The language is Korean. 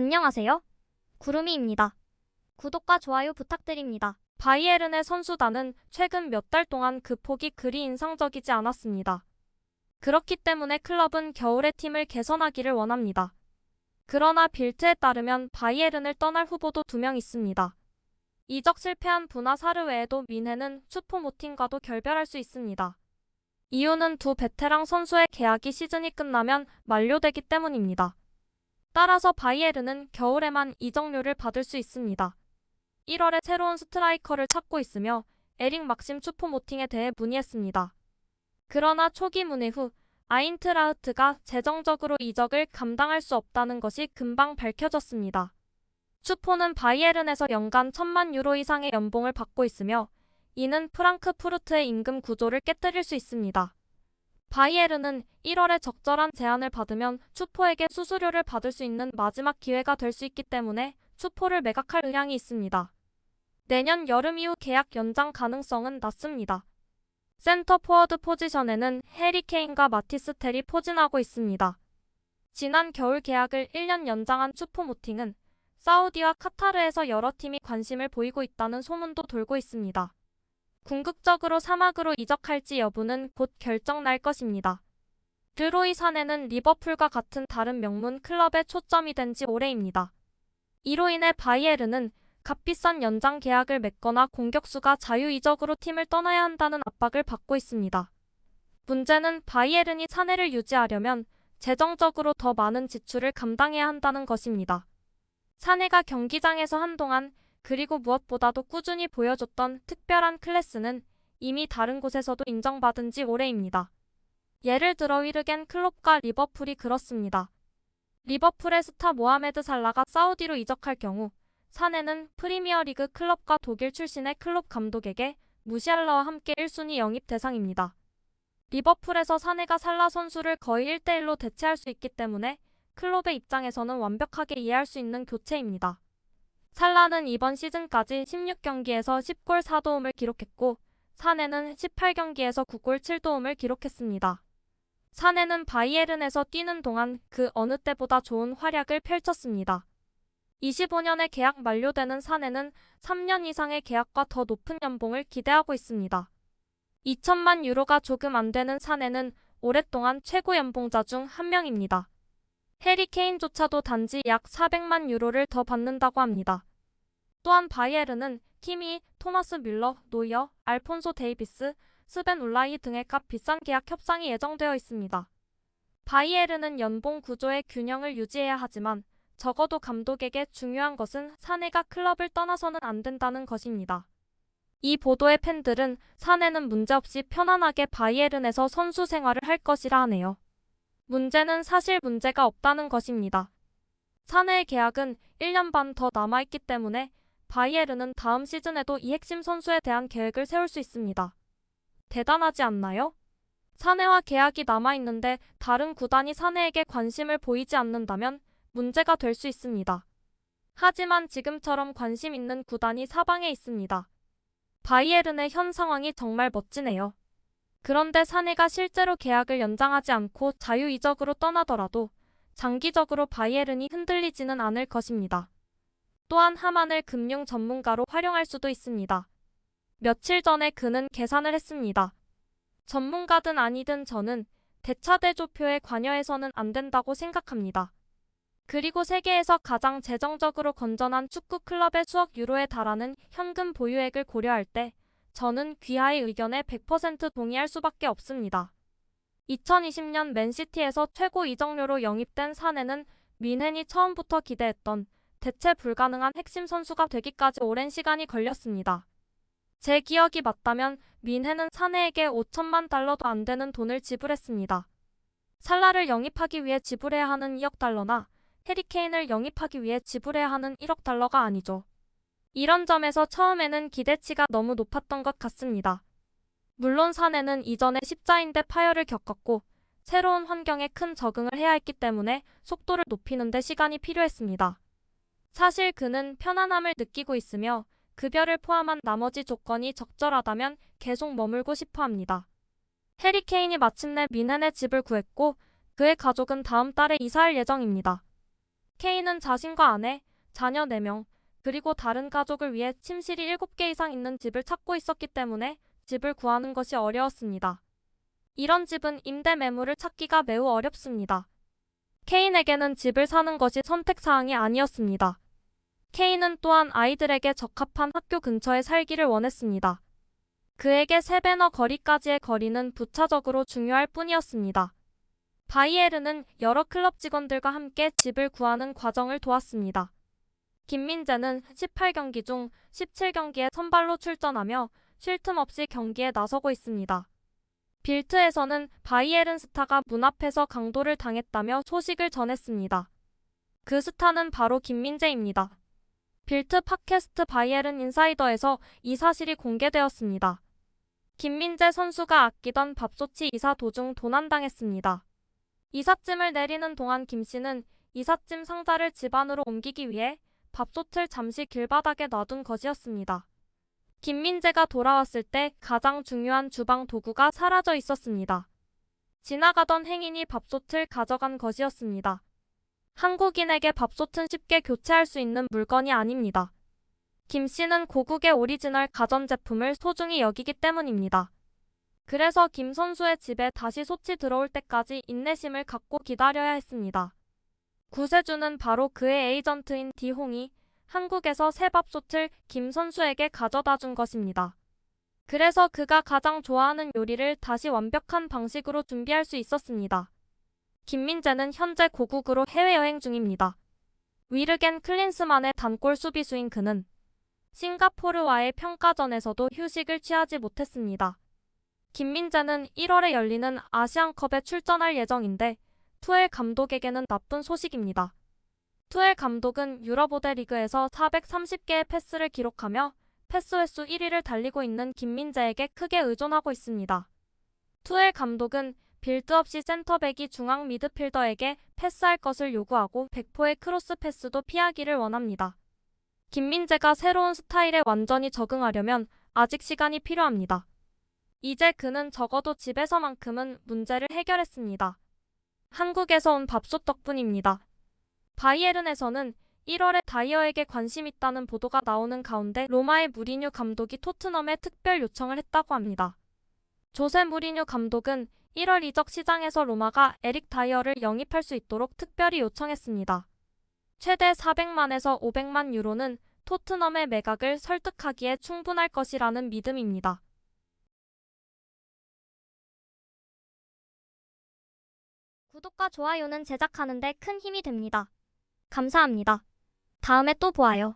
안녕하세요. 구름이입니다. 구독과 좋아요 부탁드립니다. 바이에른의 선수단은 최근 몇 달 동안 그 폭이 그리 인상적이지 않았습니다. 그렇기 때문에 클럽은 겨울에 팀을 개선하기를 원합니다. 그러나 빌트에 따르면 바이에른을 떠날 후보도 2명 있습니다. 이적 실패한 부나사르 외에도 민헨은 슈퍼모팅과도 결별할 수 있습니다. 이유는 두 베테랑 선수의 계약이 시즌이 끝나면 만료되기 때문입니다. 따라서 바이에른은 겨울에만 이적료를 받을 수 있습니다. 1월에 새로운 스트라이커를 찾고 있으며 에릭 막심 슈퍼모팅에 대해 문의했습니다. 그러나 초기 문의 후 아인트라흐트가 재정적으로 이적을 감당할 수 없다는 것이 금방 밝혀졌습니다. 슈퍼는 바이에른에서 연간 1,000만 유로 이상의 연봉을 받고 있으며 이는 프랑크푸르트의 임금 구조를 깨뜨릴 수 있습니다. 바이에른은 1월에 적절한 제안을 받으면 슈퍼에게 수수료를 받을 수 있는 마지막 기회가 될 수 있기 때문에 슈퍼를 매각할 의향이 있습니다. 내년 여름 이후 계약 연장 가능성은 낮습니다. 센터 포워드 포지션에는 해리 케인과 마티스 텔이 포진하고 있습니다. 지난 겨울 계약을 1년 연장한 슈퍼모팅은 사우디와 카타르에서 여러 팀이 관심을 보이고 있다는 소문도 돌고 있습니다. 궁극적으로 사막으로 이적할지 여부는 곧 결정 날 것입니다. 르로이 사네는 리버풀과 같은 다른 명문 클럽에 초점이 된 지 오래입니다. 이로 인해 바이에른은 값비싼 연장 계약을 맺거나 공격수가 자유이적으로 팀을 떠나야 한다는 압박을 받고 있습니다. 문제는 바이에른이 사내를 유지하려면 재정적으로 더 많은 지출을 감당해야 한다는 것입니다. 사내가 경기장에서 한동안 그리고 무엇보다도 꾸준히 보여줬던 특별한 클래스는 이미 다른 곳에서도 인정받은 지 오래입니다. 예를 들어 위르겐 클롭과 리버풀이 그렇습니다. 리버풀의 스타 모하메드 살라가 사우디로 이적할 경우 사내는 프리미어리그 클럽과 독일 출신의 클롭 감독에게 무시알라와 함께 1순위 영입 대상입니다. 리버풀에서 사내가 살라 선수를 거의 1대1로 대체할 수 있기 때문에 클롭의 입장에서는 완벽하게 이해할 수 있는 교체입니다. 살라는 이번 시즌까지 16경기에서 10골 4도움을 기록했고 사네는 18경기에서 9골 7도움을 기록했습니다. 사네는 바이에른에서 뛰는 동안 그 어느 때보다 좋은 활약을 펼쳤습니다. 25년에 계약 만료되는 사네는 3년 이상의 계약과 더 높은 연봉을 기대하고 있습니다. 2천만 유로가 조금 안 되는 사네는 오랫동안 최고 연봉자 중 한 명입니다. 해리 케인조차도 단지 약 400만 유로를 더 받는다고 합니다. 또한 바이에른은 키미, 토마스 뮬러, 노이어, 알폰소 데이비스, 스벤 울라이 등의 값 비싼 계약 협상이 예정되어 있습니다. 바이에른은 연봉 구조의 균형을 유지해야 하지만 적어도 감독에게 중요한 것은 사내가 클럽을 떠나서는 안 된다는 것입니다. 이 보도의 팬들은 사내는 문제없이 편안하게 바이에른에서 선수 생활을 할 것이라 하네요. 문제는 사실 문제가 없다는 것입니다. 사내의 계약은 1년 반 더 남아있기 때문에 바이에른은 다음 시즌에도 이 핵심 선수에 대한 계획을 세울 수 있습니다. 대단하지 않나요? 사내와 계약이 남아있는데 다른 구단이 사내에게 관심을 보이지 않는다면 문제가 될 수 있습니다. 하지만 지금처럼 관심 있는 구단이 사방에 있습니다. 바이에른의 현 상황이 정말 멋지네요. 그런데 사내가 실제로 계약을 연장하지 않고 자유이적으로 떠나더라도 장기적으로 바이에른이 흔들리지는 않을 것입니다. 또한 하만을 금융 전문가로 활용할 수도 있습니다. 며칠 전에 그는 계산을 했습니다. 전문가든 아니든 저는 대차대조표에 관여해서는 안 된다고 생각합니다. 그리고 세계에서 가장 재정적으로 건전한 축구 클럽의 수억 유로에 달하는 현금 보유액을 고려할 때 저는 귀하의 의견에 100% 동의할 수밖에 없습니다. 2020년 맨시티에서 최고 이적료로 영입된 사네는 민헨이 처음부터 기대했던 대체 불가능한 핵심 선수가 되기까지 오랜 시간이 걸렸습니다. 제 기억이 맞다면 민헨은 사네에게 5천만 달러도 안 되는 돈을 지불했습니다. 살라를 영입하기 위해 지불해야 하는 2억 달러나 해리 케인을 영입하기 위해 지불해야 하는 1억 달러가 아니죠. 이런 점에서 처음에는 기대치가 너무 높았던 것 같습니다. 물론 사내는 이전에 십자인대 파열을 겪었고 새로운 환경에 큰 적응을 해야 했기 때문에 속도를 높이는 데 시간이 필요했습니다. 사실 그는 편안함을 느끼고 있으며 급여를 포함한 나머지 조건이 적절하다면 계속 머물고 싶어 합니다. 해리 케인이 마침내 민헨의 집을 구했고 그의 가족은 다음 달에 이사할 예정입니다. 케인은 자신과 아내, 자녀 4명, 그리고 다른 가족을 위해 침실이 7개 이상 있는 집을 찾고 있었기 때문에 집을 구하는 것이 어려웠습니다. 이런 집은 임대 매물을 찾기가 매우 어렵습니다. 케인에게는 집을 사는 것이 선택사항이 아니었습니다. 케인은 또한 아이들에게 적합한 학교 근처에 살기를 원했습니다. 그에게 3배너 거리까지의 거리는 부차적으로 중요할 뿐이었습니다. 바이에른은 여러 클럽 직원들과 함께 집을 구하는 과정을 도왔습니다. 김민재는 18경기 중 17경기에 선발로 출전하며 쉴 틈 없이 경기에 나서고 있습니다. 빌트에서는 바이에른 스타가 문 앞에서 강도를 당했다며 소식을 전했습니다. 그 스타는 바로 김민재입니다. 빌트 팟캐스트 바이에른 인사이더에서 이 사실이 공개되었습니다. 김민재 선수가 아끼던 밥솥이 이사 도중 도난당했습니다. 이삿짐을 내리는 동안 김 씨는 이삿짐 상자를 집 안으로 옮기기 위해 밥솥을 잠시 길바닥에 놔둔 것이었습니다. 김민재가 돌아왔을 때 가장 중요한 주방 도구가 사라져 있었습니다. 지나가던 행인이 밥솥을 가져간 것이었습니다. 한국인에게 밥솥은 쉽게 교체할 수 있는 물건이 아닙니다. 김 씨는 고국의 오리지널 가전제품을 소중히 여기기 때문입니다. 그래서 김 선수의 집에 다시 솥이 들어올 때까지 인내심을 갖고 기다려야 했습니다. 구세주는 바로 그의 에이전트인 디홍이 한국에서 새 밥솥을 김 선수에게 가져다 준 것입니다. 그래서 그가 가장 좋아하는 요리를 다시 완벽한 방식으로 준비할 수 있었습니다. 김민재는 현재 고국으로 해외여행 중입니다. 위르겐 클린스만의 단골 수비수인 그는 싱가포르와의 평가전에서도 휴식을 취하지 못했습니다. 김민재는 1월에 열리는 아시안컵에 출전할 예정인데 투엘 감독에게는 나쁜 소식입니다. 투엘 감독은 유럽5대 리그에서 430개의 패스를 기록하며 패스 횟수 1위를 달리고 있는 김민재에게 크게 의존하고 있습니다. 투엘 감독은 빌드 없이 센터백이 중앙 미드필더에게 패스할 것을 요구하고 백포의 크로스 패스도 피하기를 원합니다. 김민재가 새로운 스타일에 완전히 적응하려면 아직 시간이 필요합니다. 이제 그는 적어도 집에서만큼은 문제를 해결했습니다. 한국에서 온 밥솥 덕분입니다. 바이에른에서는 1월에 다이어에게 관심 있다는 보도가 나오는 가운데 로마의 무리뉴 감독이 토트넘에 특별 요청을 했다고 합니다. 조세 무리뉴 감독은 1월 이적 시장에서 로마가 에릭 다이어를 영입할 수 있도록 특별히 요청했습니다. 최대 400만에서 500만 유로는 토트넘의 매각을 설득하기에 충분할 것이라는 믿음입니다. 구독과 좋아요는 제작하는 데 큰 힘이 됩니다. 감사합니다. 다음에 또 보아요.